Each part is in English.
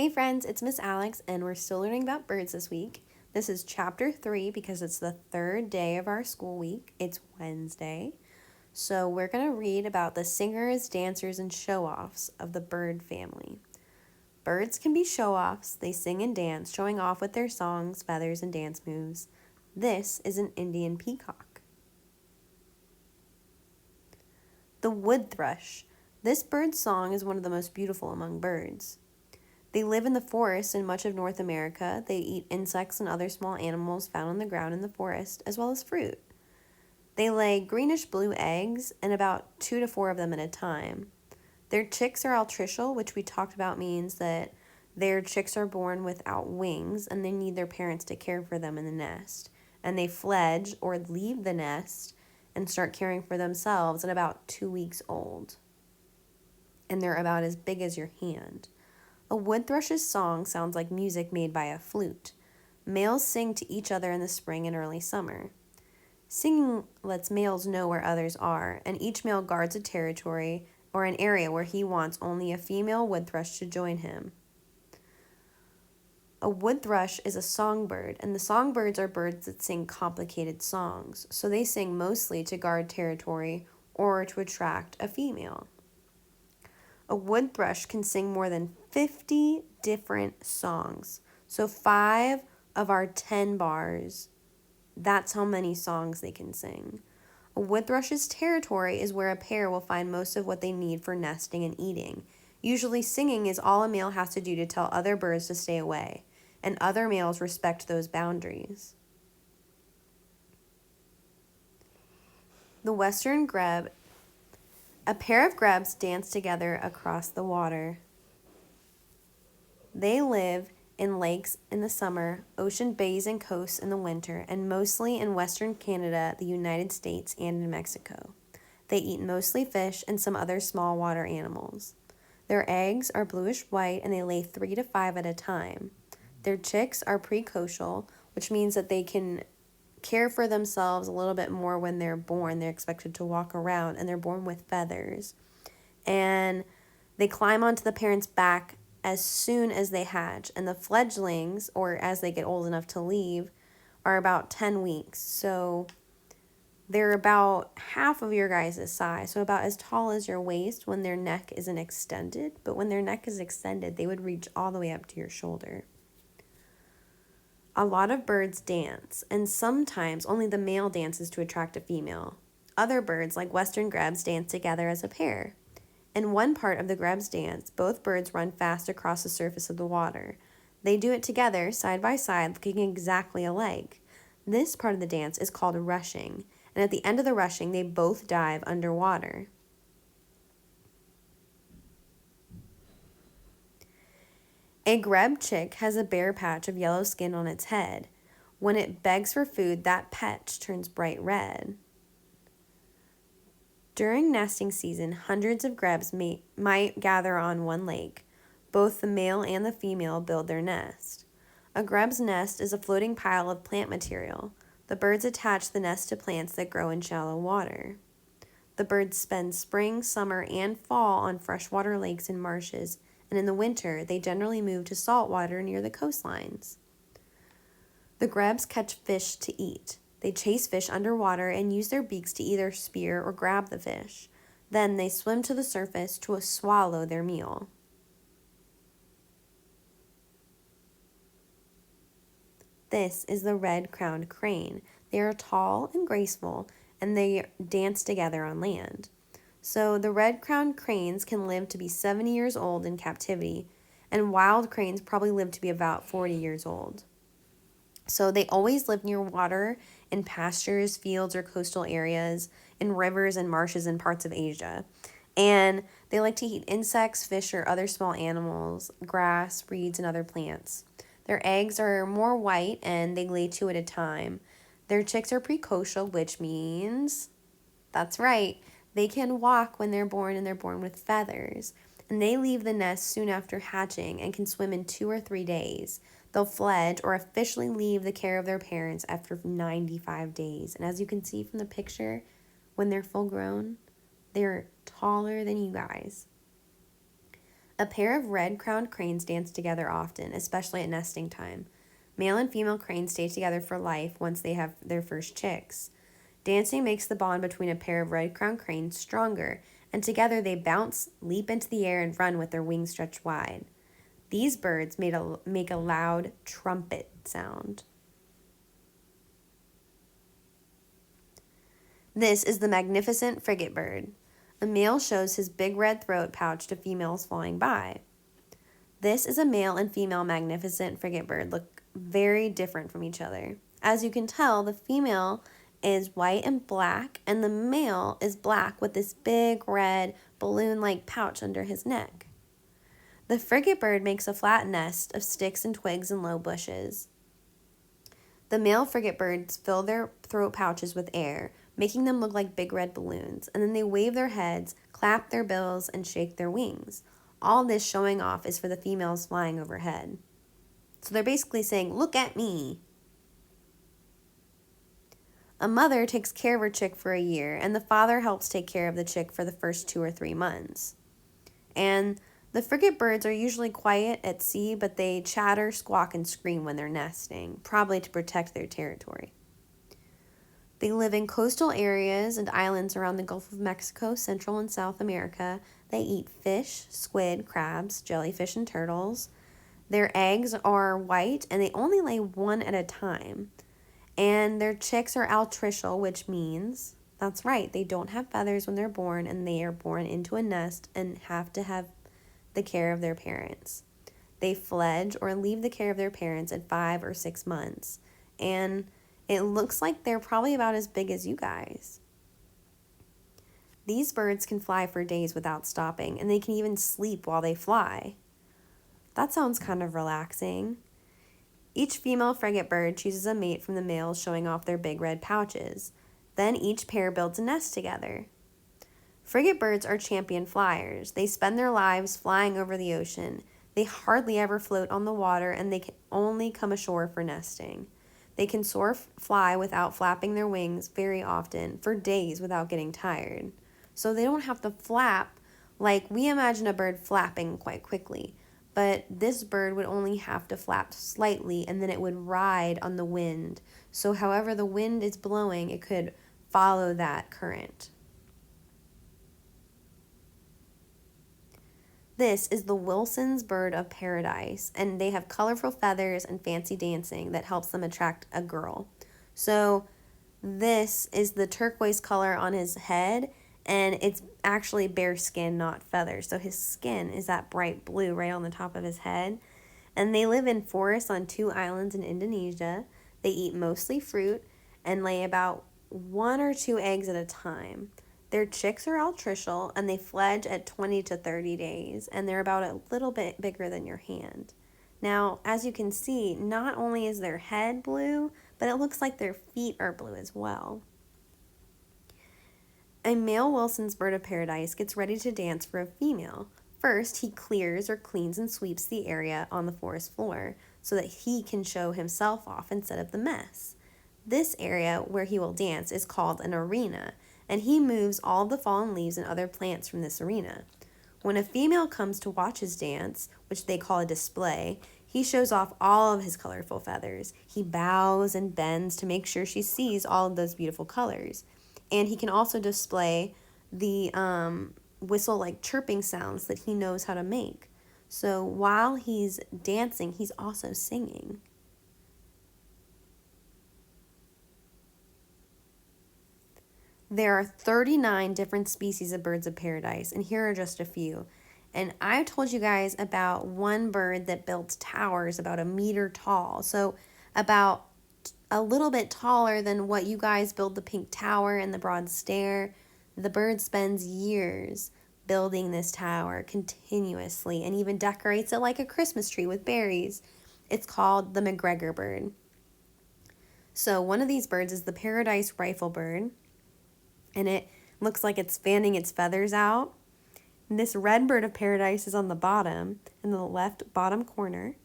Hey friends, it's Miss Alex, and we're still learning about birds this week. This is chapter 3 because it's the third day of our school week. It's Wednesday. So we're going to read about the singers, dancers, and show offs of the bird family. Birds can be show offs. They sing and dance, showing off with their songs, feathers, and dance moves. This is an Indian peacock. The wood thrush. This bird's song is one of the most beautiful among birds. They live in the forests in much of North America. They eat insects and other small animals found on the ground in the forest, as well as fruit. They lay greenish-blue eggs, and about 2 to 4 of them at a time. Their chicks are altricial, which we talked about means that their chicks are born without wings, and they need their parents to care for them in the nest. And they fledge, or leave the nest, and start caring for themselves at about 2 weeks old. And they're about as big as your hand. A wood thrush's song sounds like music made by a flute. Males sing to each other in the spring and early summer. Singing lets males know where others are, and each male guards a territory or an area where he wants only a female wood thrush to join him. A wood thrush is a songbird, and the songbirds are birds that sing complicated songs, so they sing mostly to guard territory or to attract a female. A wood thrush can sing more than 50 different songs. So 5 of our 10 bars, that's how many songs they can sing. A wood thrush's territory is where a pair will find most of what they need for nesting and eating. Usually singing is all a male has to do to tell other birds to stay away, and other males respect those boundaries. The western grebe. A pair of grebes dance together across the water. They live in lakes in the summer, ocean bays and coasts in the winter, and mostly in western Canada, the United States, and in Mexico. They eat mostly fish and some other small water animals. Their eggs are bluish-white, and they lay 3 to 5 at a time. Their chicks are precocial, which means that they can care for themselves a little bit more when they're born. They're expected to walk around, and they're born with feathers. And they climb onto the parent's back as soon as they hatch. And the fledglings, or as they get old enough to leave, are about 10 weeks. So they're about half of your guys' size, so about as tall as your waist when their neck isn't extended. But when their neck is extended, they would reach all the way up to your shoulder. A lot of birds dance, and sometimes only the male dances to attract a female. Other birds, like western grebes, dance together as a pair. In one part of the grebes dance, both birds run fast across the surface of the water. They do it together, side by side, looking exactly alike. This part of the dance is called rushing, and at the end of the rushing, they both dive underwater. A grebe chick has a bare patch of yellow skin on its head. When it begs for food, that patch turns bright red. During nesting season, hundreds of grebes might gather on one lake. Both the male and the female build their nest. A grebe's nest is a floating pile of plant material. The birds attach the nest to plants that grow in shallow water. The birds spend spring, summer, and fall on freshwater lakes and marshes, and in the winter, they generally move to salt water near the coastlines. The grebes catch fish to eat. They chase fish underwater and use their beaks to either spear or grab the fish. Then they swim to the surface to swallow their meal. This is the red-crowned crane. They are tall and graceful, and they dance together on land. So the red-crowned cranes can live to be 70 years old in captivity, and wild cranes probably live to be about 40 years old. So they always live near water, in pastures, fields, or coastal areas, in rivers and marshes in parts of Asia. And they like to eat insects, fish, or other small animals, grass, reeds, and other plants. Their eggs are more white, and they lay 2 at a time. Their chicks are precocial, which means, that's right, they can walk when they're born, and they're born with feathers. And they leave the nest soon after hatching and can swim in 2 or 3 days. They'll fledge or officially leave the care of their parents after 95 days. And as you can see from the picture, when they're full grown, they're taller than you guys. A pair of red-crowned cranes dance together often, especially at nesting time. Male and female cranes stay together for life once they have their first chicks. Dancing makes the bond between a pair of red-crowned cranes stronger, and together they bounce, leap into the air, and run with their wings stretched wide. These birds make a loud trumpet sound. This is the magnificent frigate bird. A male shows his big red throat pouch to females flying by. This is a male and female magnificent frigate bird, look very different from each other. As you can tell, the female is white and black, and the male is black with this big red balloon-like pouch under his neck. The frigate bird makes a flat nest of sticks and twigs and low bushes. The male frigate birds fill their throat pouches with air, making them look like big red balloons, and then they wave their heads, clap their bills, and shake their wings. All this showing off is for the females flying overhead. So they're basically saying, "Look at me." A mother takes care of her chick for a year, and the father helps take care of the chick for the first 2 or 3 months. And the frigate birds are usually quiet at sea, but they chatter, squawk, and scream when they're nesting, probably to protect their territory. They live in coastal areas and islands around the Gulf of Mexico, Central and South America. They eat fish, squid, crabs, jellyfish, and turtles. Their eggs are white, and they only lay one at a time. And their chicks are altricial, which means, that's right, they don't have feathers when they're born, and they are born into a nest and have to have the care of their parents. They fledge or leave the care of their parents at 5 or 6 months. And it looks like they're probably about as big as you guys. These birds can fly for days without stopping, and they can even sleep while they fly. That sounds kind of relaxing. Each female frigate bird chooses a mate from the males, showing off their big red pouches. Then each pair builds a nest together. Frigate birds are champion flyers. They spend their lives flying over the ocean. They hardly ever float on the water, and they can only come ashore for nesting. They can soar, fly without flapping their wings very often, for days without getting tired. So they don't have to flap like we imagine a bird flapping quite quickly. But this bird would only have to flap slightly, and then it would ride on the wind. So however the wind is blowing, it could follow that current. This is the Wilson's bird of paradise, and they have colorful feathers and fancy dancing that helps them attract a girl. So this is the turquoise color on his head, and it's actually bare skin, not feathers. So his skin is that bright blue right on the top of his head. And they live in forests on 2 islands in Indonesia. They eat mostly fruit and lay about 1 or 2 eggs at a time. Their chicks are altricial, and they fledge at 20 to 30 days, and they're about a little bit bigger than your hand. Now, as you can see, not only is their head blue, but it looks like their feet are blue as well. A male Wilson's bird of paradise gets ready to dance for a female. First, he clears or cleans and sweeps the area on the forest floor so that he can show himself off and set up the mess. This area where he will dance is called an arena, and he moves all the fallen leaves and other plants from this arena. When a female comes to watch his dance, which they call a display, he shows off all of his colorful feathers. He bows and bends to make sure she sees all of those beautiful colors. And he can also display the whistle-like chirping sounds that he knows how to make. So while he's dancing, he's also singing. There are 39 different species of birds of paradise, and here are just a few. And I told you guys about one bird that builds towers about 1 meter tall. So about a little bit taller than what you guys build the pink tower and the broad stair. The bird spends years building this tower continuously and even decorates it like a Christmas tree with berries. It's called the McGregor bird. So one of these birds is the paradise rifle bird, and it looks like it's fanning its feathers out. And this red bird of paradise is on the bottom, in the left bottom corner,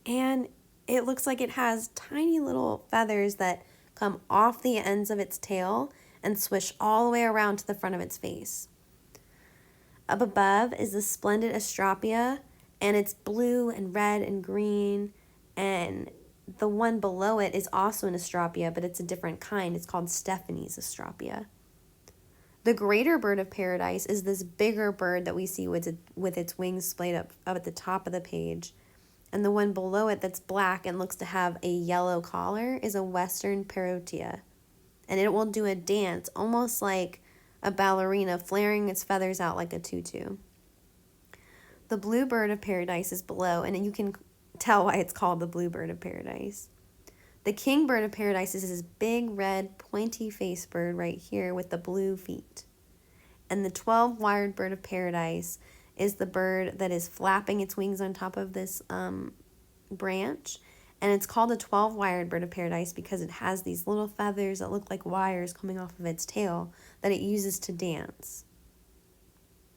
and it looks like it has tiny little feathers that come off the ends of its tail and swish all the way around to the front of its face. Up above is the splendid Astrapia, and it's blue and red and green. And the one below it is also an Astrapia, but it's a different kind. It's called Stephanie's Astrapia. The greater bird of paradise is this bigger bird that we see with its wings splayed up at the top of the page. And the one below it that's black and looks to have a yellow collar is a western parotia. And it will do a dance almost like a ballerina, flaring its feathers out like a tutu. The blue bird of paradise is below, and you can tell why it's called the blue bird of paradise. The king bird of paradise is this big red pointy face bird right here with the blue feet. And the 12-wired bird of paradise is the bird that is flapping its wings on top of this branch. And it's called a 12-wired bird of paradise because it has these little feathers that look like wires coming off of its tail that it uses to dance.